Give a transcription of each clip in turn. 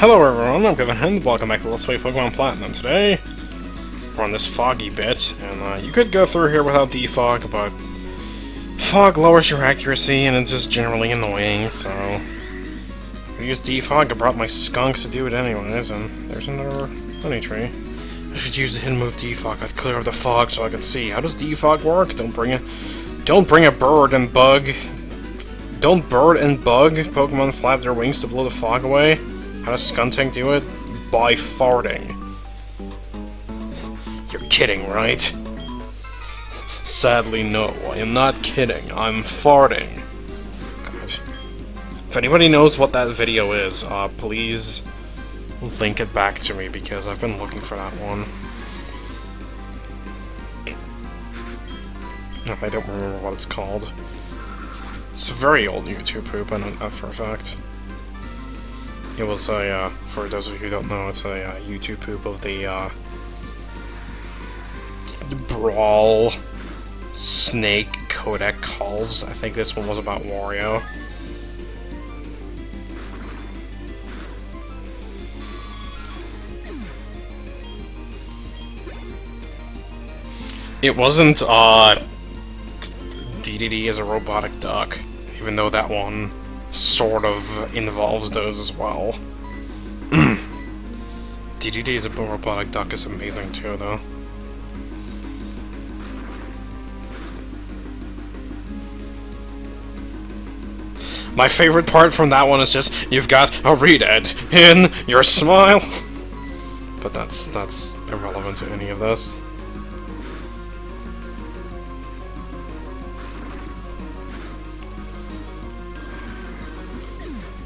Hello everyone, I'm Kevin and welcome back to Let's Play Pokemon Platinum. Today, we're on this foggy bit, and you could go through here without defog, but fog lowers your accuracy and it's just generally annoying, so if I use defog, I brought my skunk to do it anyways, and there's another honey tree. I should use the hidden move defog. I'd clear up the fog so I can see. How does defog work? Don't bring a bird and bug. Don't bird and bug Pokemon flap their wings to blow the fog away? How does Skuntank do it? By farting. You're kidding, right? Sadly, no. I am not kidding. I'm farting. God. If anybody knows what that video is, please link it back to me, because I've been looking for that one. I don't remember what it's called. It's a very old YouTube poop, I know that for a fact. It was a, for those of you who don't know, it's a YouTube poop of the Brawl Snake Codec calls. I think this one was about Wario. It wasn't, DDD as a robotic duck, even though that one sort of involves those as well. DDD as a robotic duck is amazing too, though. My favorite part from that one is just, you've got a read it in your smile! But that's irrelevant to any of this.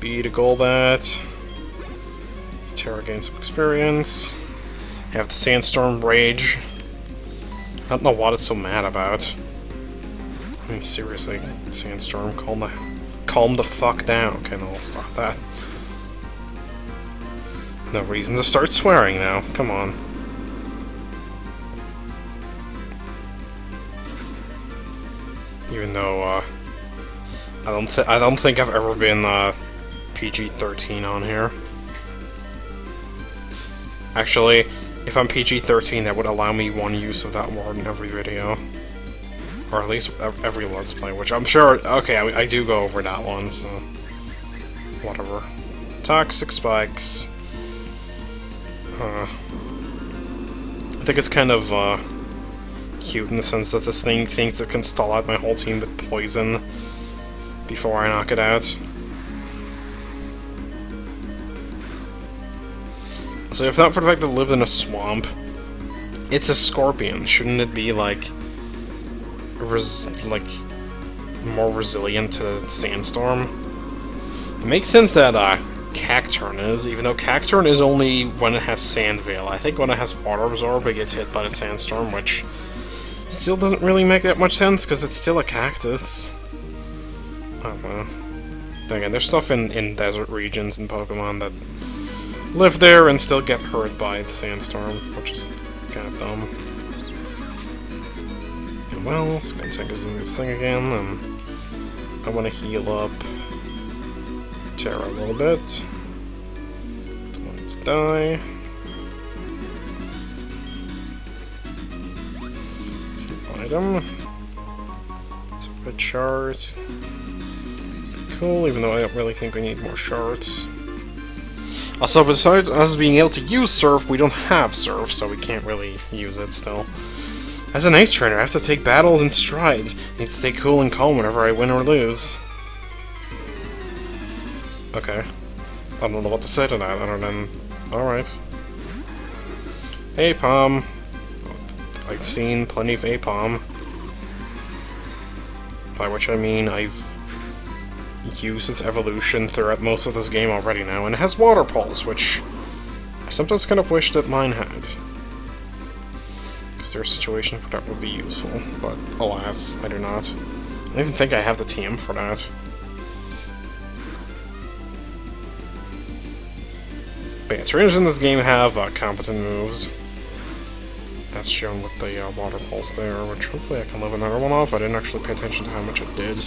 Beat a Golbat. Terra gains some experience. Have the Sandstorm Rage. I don't know what it's so mad about. I mean, seriously, Sandstorm, calm the fuck down. Okay, no, I'll stop that. No reason to start swearing now. Come on. Even though, I don't think I've ever been, PG-13 on here. Actually, if I'm PG-13, that would allow me one use of that word in every video. Or at least every Let's Play, which I'm sure... Okay, I do go over that one, so... Whatever. Toxic Spikes. I think it's kind of, cute in the sense that this thing thinks it can stall out my whole team with poison before I knock it out. So if not for the fact that it lived in a swamp, it's a scorpion. Shouldn't it be, like more resilient to Sandstorm? It makes sense that, Cacturn is, even though Cacturn is only when it has Sand Veil. I think when it has Water Absorb, it gets hit by the Sandstorm, which still doesn't really make that much sense, because it's still a cactus. I don't know. Then again, there's stuff in desert regions in Pokemon that live there and still get hurt by the Sandstorm, which is kind of dumb. And well, Skuntank is doing this thing again, and I want to heal up Terra a little bit. Don't want him to die. Some item. It's a red shard. Cool, even though I don't really think we need more shards. Also, besides us being able to use Surf, we don't have Surf, so we can't really use it still. As an Ice Trainer, I have to take battles in stride. I need to stay cool and calm whenever I win or lose. Okay. I don't know what to say to that, other than... Alright. Apom. I've seen plenty of Apom. By which I mean I've used its evolution throughout most of this game already now, and it has Water Pulse, which I sometimes kind of wish that mine had. Because there's a situation for that would be useful, but alas, I do not. I don't even think I have the TM for that. But yeah, trainers in this game have competent moves. That's shown with the Water Pulse there, which hopefully I can live another one off. I didn't actually pay attention to how much it did.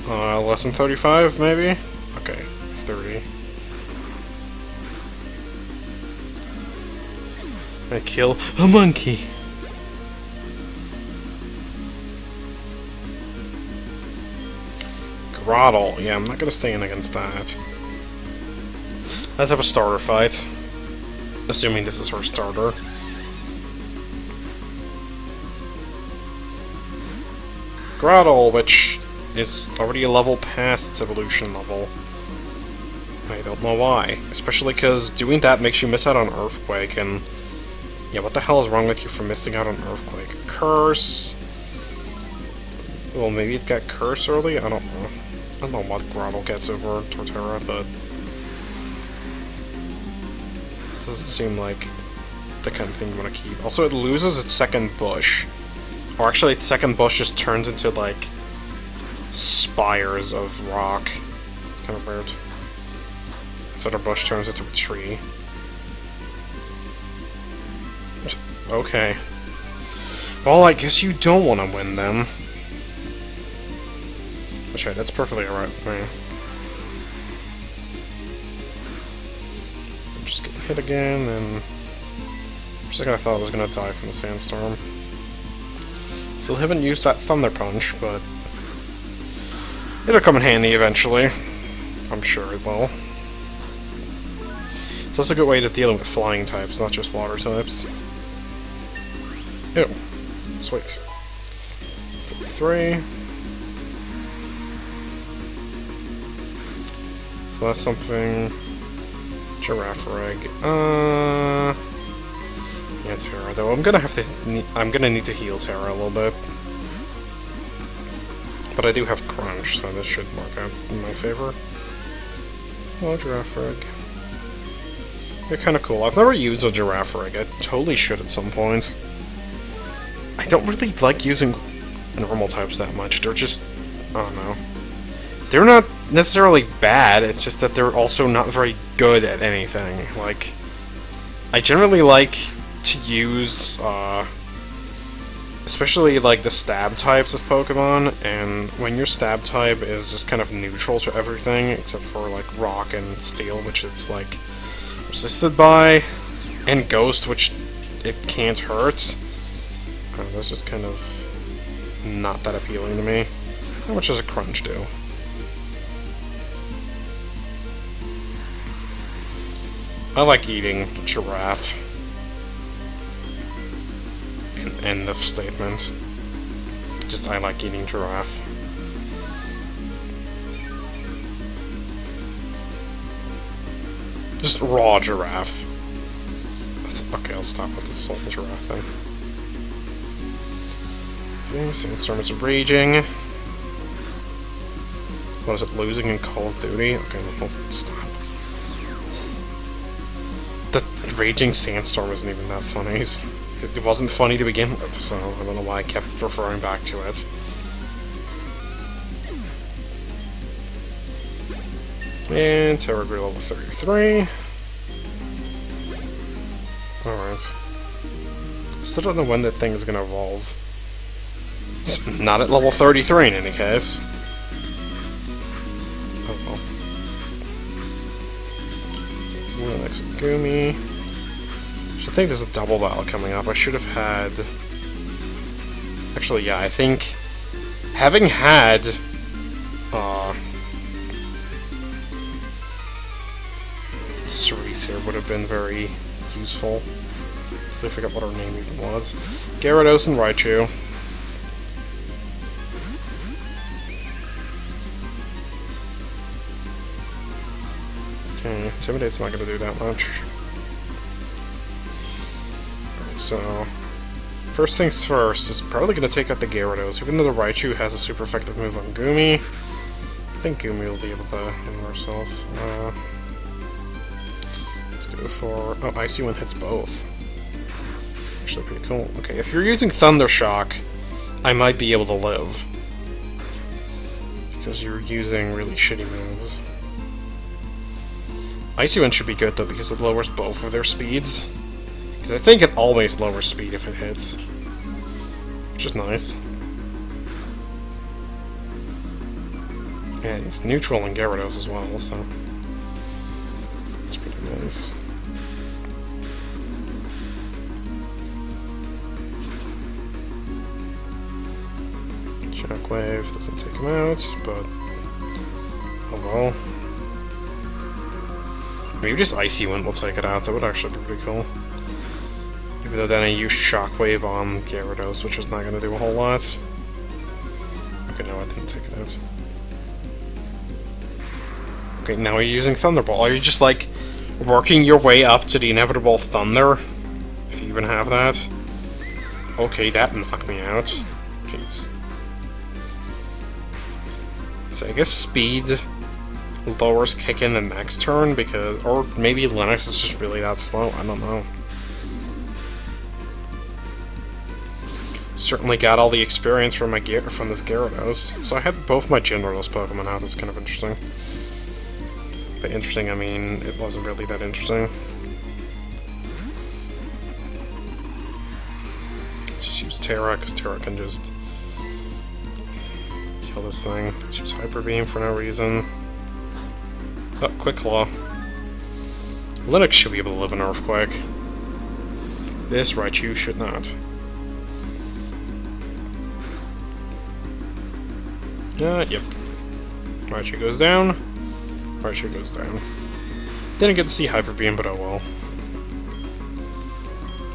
Less than 35, maybe? Okay, 30. I kill a monkey. Grottle. Yeah, I'm not gonna stay in against that. Let's have a starter fight. Assuming this is her starter. Grottle, which is already a level past its evolution level. I don't know why. Especially because doing that makes you miss out on Earthquake, and... yeah, what the hell is wrong with you for missing out on Earthquake? Curse... well, maybe it got Curse early? I don't know. I don't know what Grottle gets over Torterra, but... it doesn't seem like the kind of thing you want to keep. Also, it loses its second bush. Or actually, its second bush just turns into, like, spires of rock. It's kind of weird. So the bush turns into a tree. Okay. Well, I guess you don't want to win, then. Which, hey, that's perfectly alright with me. I'm just getting hit again, and... for a second I thought I was going to die from the sandstorm. Still haven't used that Thunder Punch, but... it'll come in handy eventually. I'm sure it will. So that's a good way to deal with flying types, not just water types. Ew. Sweet. 33. So that's something... Giraffe Rig. Yeah, Terra, though. I'm gonna need to heal Terra a little bit. But I do have Crunch, so this should work out in my favor. Oh, Giraffe Rig. They're kinda cool. I've never used a Giraffe Rig. I totally should at some point. I don't really like using normal types that much. They're just... I don't know. They're not necessarily bad, it's just that they're also not very good at anything. Like, I generally like to use, especially, like, the stab types of Pokemon, and when your stab type is just kind of neutral to everything, except for, like, Rock and Steel, which it's, like, resisted by, and Ghost, which it can't hurt. That's just kind of not that appealing to me. How much does a Crunch do? I like eating Giraffe. End of statement. Just, I like eating Giraffe. Just raw Giraffe. Okay, I'll stop with the salt and Giraffe thing. Okay, Sandstorm is raging. What is it, losing in Call of Duty? Okay, we'll stop. The raging Sandstorm isn't even that funny. It wasn't funny to begin with, so I don't know why I kept referring back to it. And Terra grew level 33. Alright. Still don't know when that thing is going to evolve. It's not at level 33 in any case. Oh well. So, next Gumi. I think there's a double battle coming up. I should have had... actually, yeah, I think... having had... Cerise here would have been very useful. Still forgot what her name even was. Gyarados and Raichu. Okay, Intimidate's not going to do that much. So, first things first, is probably going to take out the Gyarados, even though the Raichu has a super effective move on Gumi. I think Gumi will be able to handle herself. Let's go for... oh, Icy Wind hits both. Actually pretty cool. Okay, if you're using Thunder Shock, I might be able to live. Because you're using really shitty moves. Icy Wind should be good, though, because it lowers both of their speeds. I think it always lowers speed if it hits. Which is nice. And it's neutral in Gyarados as well, so... it's pretty nice. Shockwave doesn't take him out, but oh well. Maybe just Icy Wind will take it out, that would actually be pretty cool. Even though then I use Shockwave on Gyarados, which is not going to do a whole lot. Okay, no, I didn't take it out. Okay, now you're using Thunderbolt. Are you just, like, working your way up to the inevitable Thunder? If you even have that. Okay, that knocked me out. Jeez. So I guess Speed lowers kick in the next turn, because... Or maybe Linux is just really that slow, I don't know. Certainly got all the experience from this Gyarados. So I had both my Gyarados Pokemon out, that's kind of interesting. By interesting, I mean, it wasn't really that interesting. Let's just use Terra, because Terra can just kill this thing. Let's use Hyper Beam for no reason. Oh, Quick Claw. Linux should be able to live in Earthquake. This Raichu should not. Yep. Raichu goes down. Raichu goes down. Didn't get to see Hyper Beam, but oh well.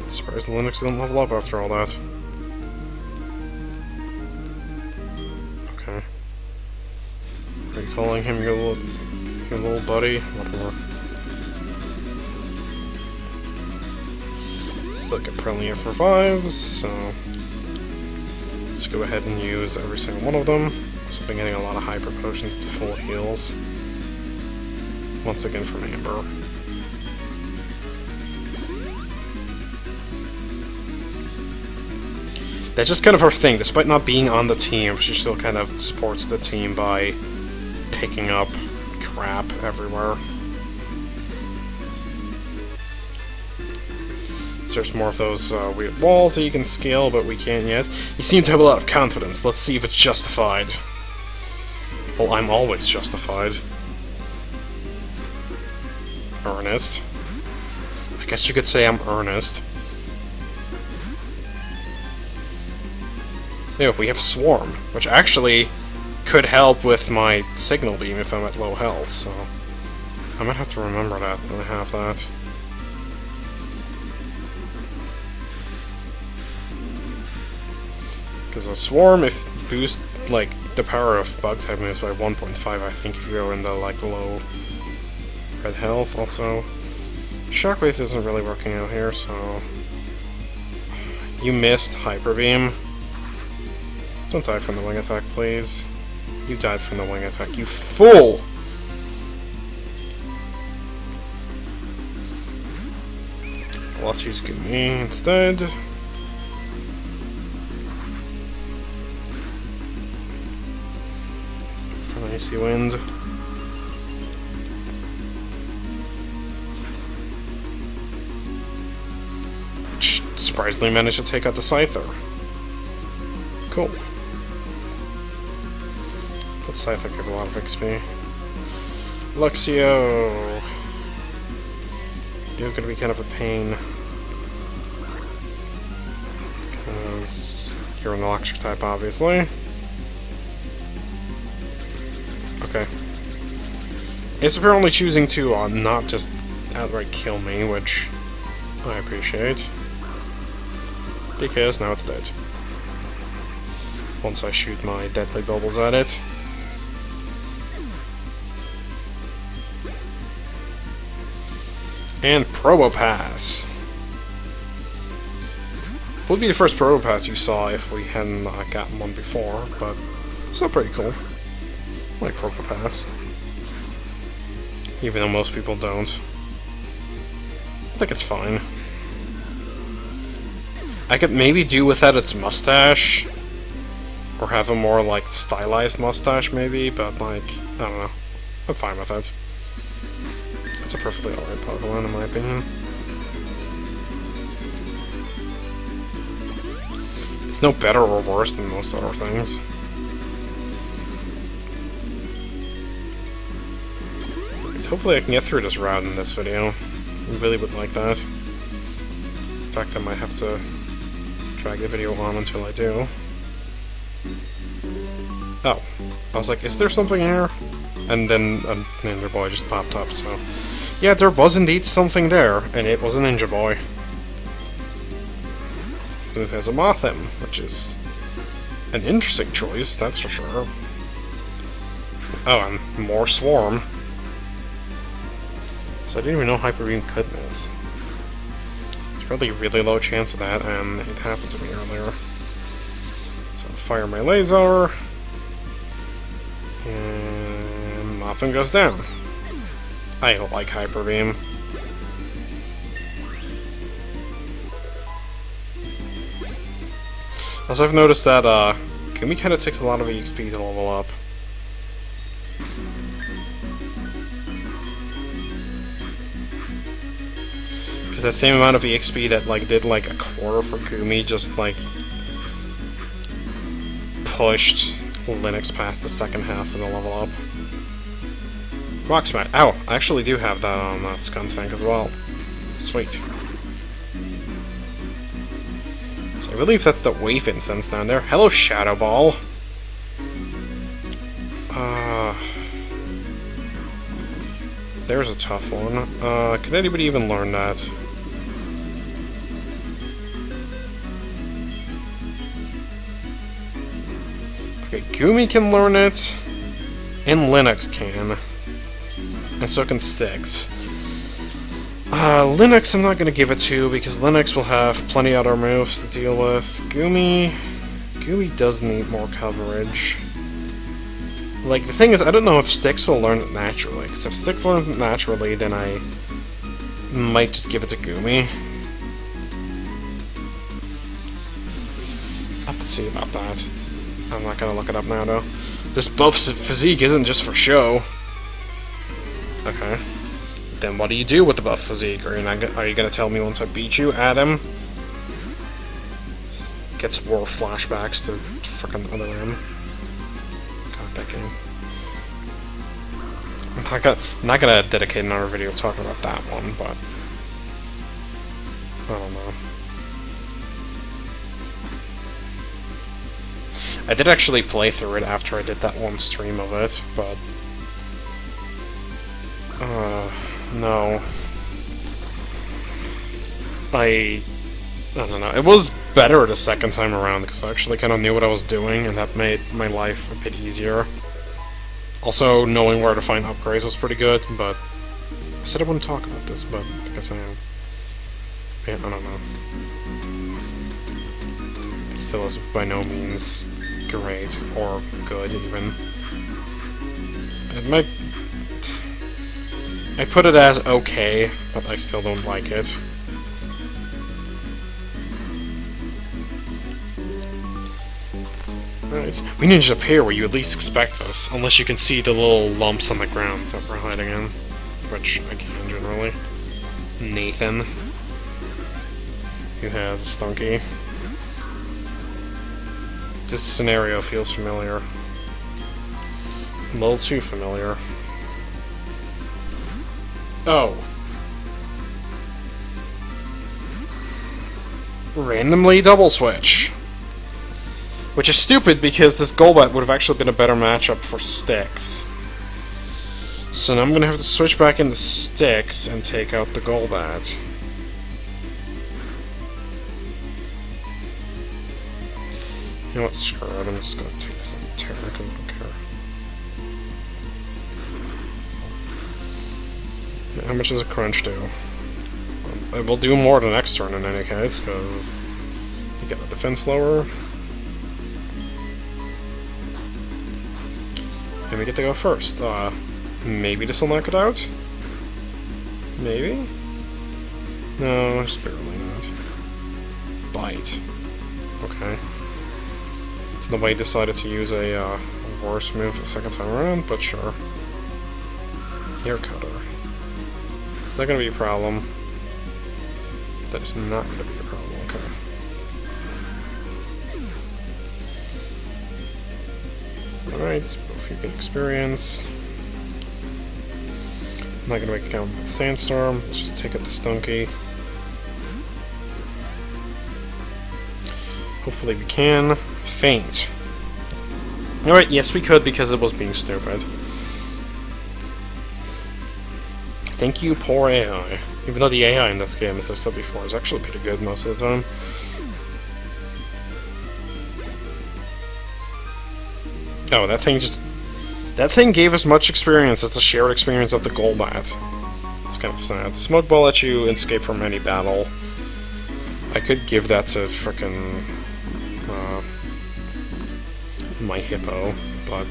Surprised Linux didn't level up after all that. Okay. Are you calling him your little buddy? Whatever. Still get plenty of revives, so let's go ahead and use every single one of them. So I've been getting a lot of Hyper Potions with full heals. Once again from Amber. That's just kind of her thing. Despite not being on the team, she still kind of supports the team by picking up crap everywhere. So there's more of those weird walls that you can scale, but we can't yet. You seem to have a lot of confidence. Let's see if it's justified. Well, I'm always justified. Earnest. I guess you could say I'm earnest. Yeah, we have Swarm, which actually could help with my Signal Beam if I'm at low health, so I might have to remember that when I have that. Because a Swarm, if boost, like, the power of Bug-type moves by 1.5, I think, if you go into, like, low red health. Also, Shockwave isn't really working out here, so... You missed Hyper Beam. Don't die from the wing attack, please. You died from the wing attack, you fool! Let's use Goomy instead. For an Icy Wind. Which surprisingly managed to take out the Scyther. Cool. That Scyther gave a lot of XP. Luxio! You're gonna be kind of a pain. Because you're an electric type, obviously. Okay. It's apparently choosing to not just outright kill me, which I appreciate. Because now it's dead. Once I shoot my deadly bubbles at it. And Probopass. Would be the first Probopass you saw if we hadn't gotten one before, but still pretty cool. I like Probopass. Even though most people don't. I think it's fine. I could maybe do without its mustache. Or have a more, like, stylized mustache, maybe, but, like, I don't know. I'm fine with it. It's a perfectly alright Pokemon, in my opinion. It's no better or worse than most other things. Right, hopefully I can get through this route in this video. I really would like that. In fact, I might have to drag the video on until I do. Oh. I was like, is there something here? And then a Ninja Boy just popped up, so... Yeah, there was indeed something there, and it was a Ninja Boy. It has a Mothim, which is an interesting choice, that's for sure. Oh, and more Swarm. So I didn't even know Hyper Beam could miss. There's probably a really low chance of that, and it happened to me earlier. So fire my laser, and Mothim goes down. I like Hyper Beam. Also, I've noticed that Kumi kind of takes a lot of EXP to level up. Because that same amount of EXP that like did like a quarter for Kumi just like pushed Linux past the second half of the level up. Rock Smash. Ow! I actually do have that on Skuntank as well. Sweet. So I believe that's the Wave Incense down there. Hello, Shadow Ball! There's a tough one. Can anybody even learn that? Okay, Gumi can learn it, and Linux can. And so can Styx. Linux I'm not going to give it to, because Linux will have plenty other moves to deal with. Gumi does need more coverage. Like, the thing is, I don't know if Styx will learn it naturally, because if Styx learns it naturally, then I might just give it to Gumi. I'll have to see about that. I'm not going to look it up now, though. This buff physique isn't just for show. Okay. Then what do you do with the buff physique? Are you gonna tell me once I beat you, Adam? Gets war flashbacks to frickin' other M. God, that game. I'm not gonna dedicate another video talking about that one, but I don't know. I did actually play through it after I did that one stream of it, but no. I don't know. It was better the second time around, because I actually kind of knew what I was doing, and that made my life a bit easier. Also, knowing where to find upgrades was pretty good, but I said I wouldn't talk about this, but I guess I am. Yeah, I don't know. It still is by no means great, or good, even. It might... I put it as okay, but I still don't like it. Right. We didn't just appear where you at least expect us, unless you can see the little lumps on the ground that we're hiding in, which I can generally. Nathan, who has a Stunky. This scenario feels familiar. A little too familiar. Oh. Randomly double switch. Which is stupid, because this Golbat would have actually been a better matchup for Styx. So now I'm gonna have to switch back into Styx and take out the Golbat. You know what, screw it, I'm just gonna take this on Terra, because I don't care. How much does a crunch do? It will do more the next turn in any case, because you get the defense lower. And we get to go first. Maybe this will knock it out? Maybe? No, just barely not. Bite. Okay. So nobody decided to use a worse move the second time around, but sure. Hair cutter. Is that gonna be a problem? That is not gonna be a problem, okay. Alright, both you get experience. I'm not gonna make a count with Sandstorm, let's just take out the Stunky. Hopefully we can. Faint. Alright, yes we could because it was being stupid. Thank you, poor AI. Even though the AI in this game, as I said before, is actually pretty good most of the time. Oh, that thing gave us much experience as the shared experience of the Golbat. It's kind of sad. Smoke Ball lets you escape from any battle. I could give that to frickin' my Hippo, but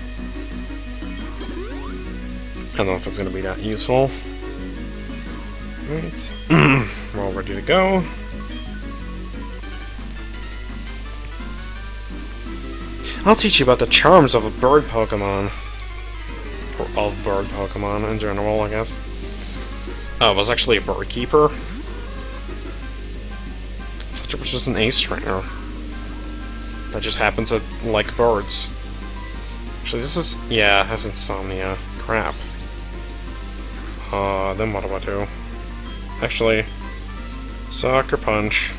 I don't know if it's gonna be that useful. Right. We're all ready to go. I'll teach you about the charms of a bird Pokemon. Or of bird Pokemon in general, I guess. Oh, it was actually a bird keeper. I thought it was just an ace trainer. That just happens to like birds. Actually, this is... yeah, it has insomnia. Crap. Then what do I do? Actually, Sucker Punch.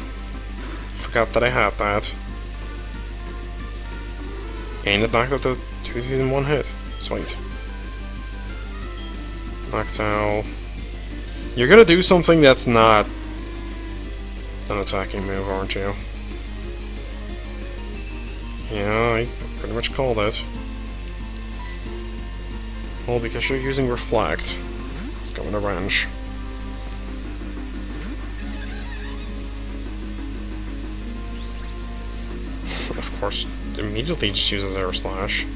Forgot that I had that. And it knocked out the 2 in 1 hit. Sweet. Noctowl. You're gonna do something that's not an attacking move, aren't you? Yeah, I pretty much called it. Well, because you're using Reflect. Let's go into Wrench. Of course, immediately just uses Air Slash.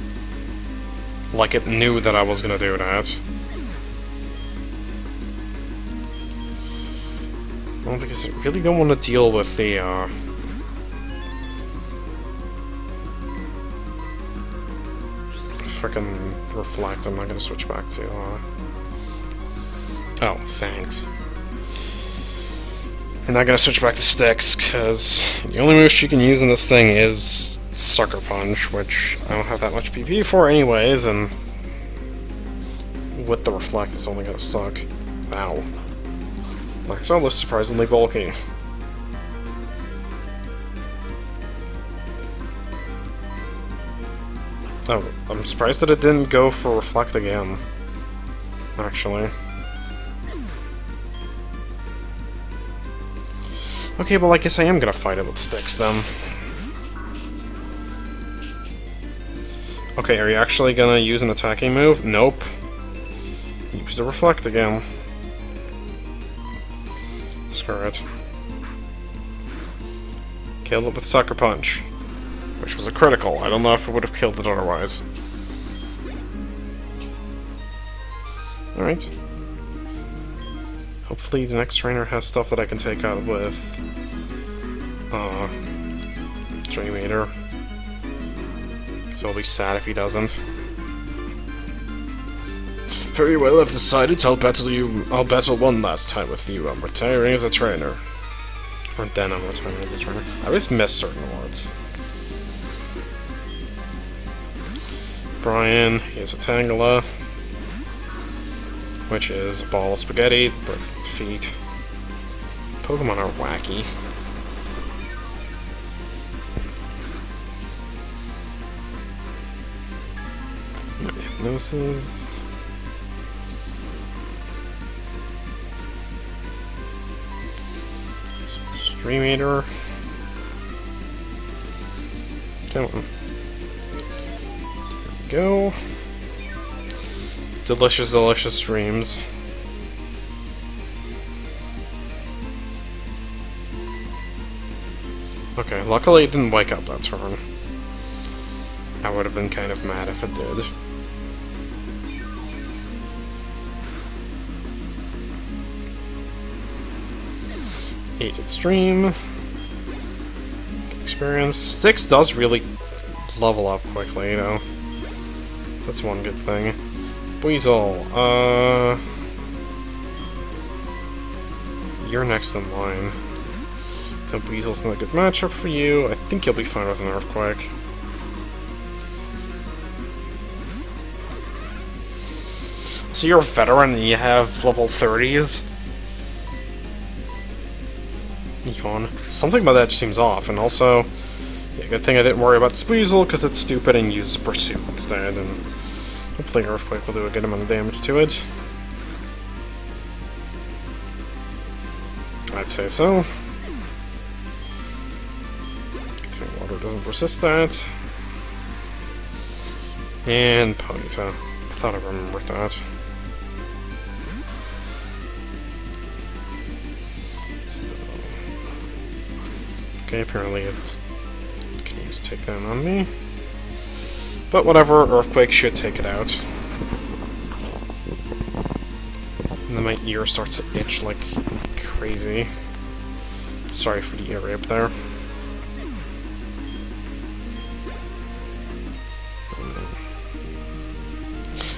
Like it knew that I was gonna do that. Well, because I really don't want to deal with the, frickin' Reflect. I'm not gonna switch back to, oh, thanks. I'm not gonna switch back to Sticks, because the only move she can use in this thing is Sucker Punch, which I don't have that much PP for anyways, and with the Reflect it's only gonna suck. Ow. Noctowl is surprisingly bulky. Oh, I'm surprised that it didn't go for Reflect again, actually. Okay, well I guess I am gonna fight it with Sticks then. Okay, are you actually gonna use an attacking move? Nope. Use the Reflect again. Screw it. Killed it with Sucker Punch. Which was a critical. I don't know if it would have killed it otherwise. Alright. Hopefully the next trainer has stuff that I can take out with... Dream Eater. So I'll be sad if he doesn't. Very well, I've decided I'll battle one last time with you. I'm retiring as a trainer. Or then I'm retiring as a trainer. I always miss certain words. Brian, he has a Tangela, which is a ball of spaghetti with feet. Pokemon are wacky. Hypnosis. Dream Eater. Come on. There we go. Delicious, delicious dreams. Okay, luckily it didn't wake up that turn. I would have been kind of mad if it did. Extreme. Experience. Sticks does really level up quickly, you know. So that's one good thing. Weasel, you're next in line. The Weasel's not a good matchup for you. I think you'll be fine with an Earthquake. So you're a veteran and you have level 30s? Yawn. Something about that just seems off, and also, yeah, good thing I didn't worry about the Squeezle, because it's stupid and uses Pursuit instead, and hopefully Earthquake will do a good amount of damage to it. I'd say so. Good thing Water doesn't resist that. And Ponyta. I thought I remembered that. Okay, apparently it can use take that on me. But whatever, Earthquake should take it out. And then my ear starts to itch like crazy. Sorry for the ear rape there.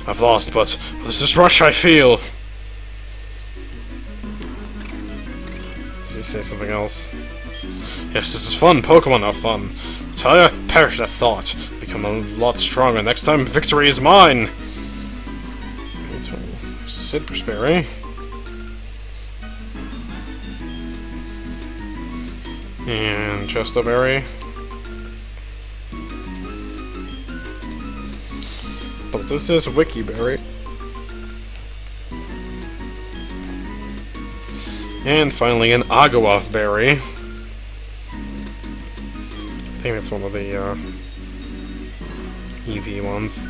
I've lost, but there's this rush I feel! Did he say something else? Yes, this is fun. Pokemon are fun. I tell ya, perish that thought. Become a lot stronger. Next time, victory is mine! Citrus Berry. And Chesto Berry. But this is Wiki Berry. And finally, an Agawaf Berry. I think that's one of the EV ones.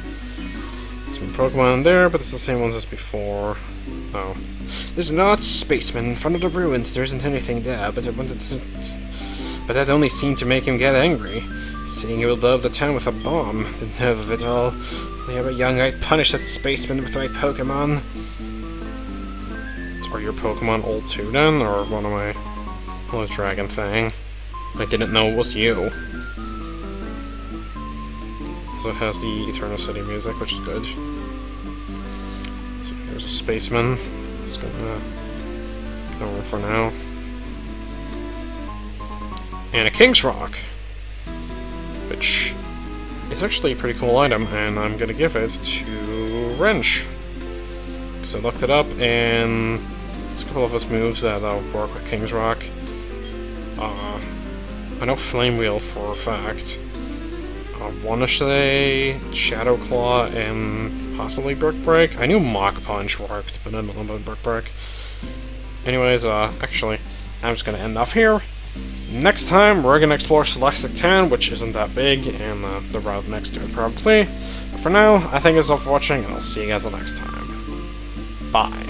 Some Pokemon in there, but it's the same ones as before. Oh. There's not spaceman in front of the ruins. There isn't anything there, but that only seemed to make him get angry. Saying he will blow up the town with a bomb. The nerve of it all. When I was young, I'd punish that spaceman with my Pokemon. Are your Pokemon old too, then? Or one of my... Oh, dragon thing. I didn't know it was you. So it has the Eternal City music, which is good. So here's a spaceman. It's gonna no room for now. And a King's Rock, which is actually a pretty cool item, and I'm gonna give it to Wrench. Because I looked it up, and there's a couple of his moves that work with King's Rock. I know Flame Wheel for a fact. I want to say Shadow Claw and possibly Brick Break. I knew Mach Punch worked, but I don't know about Brick Break. Anyways, actually, I'm just going to end off here. Next time, we're going to explore Celestic Town, which isn't that big, and the route next to it, probably. But for now, I thank you all for watching, and I'll see you guys the next time. Bye.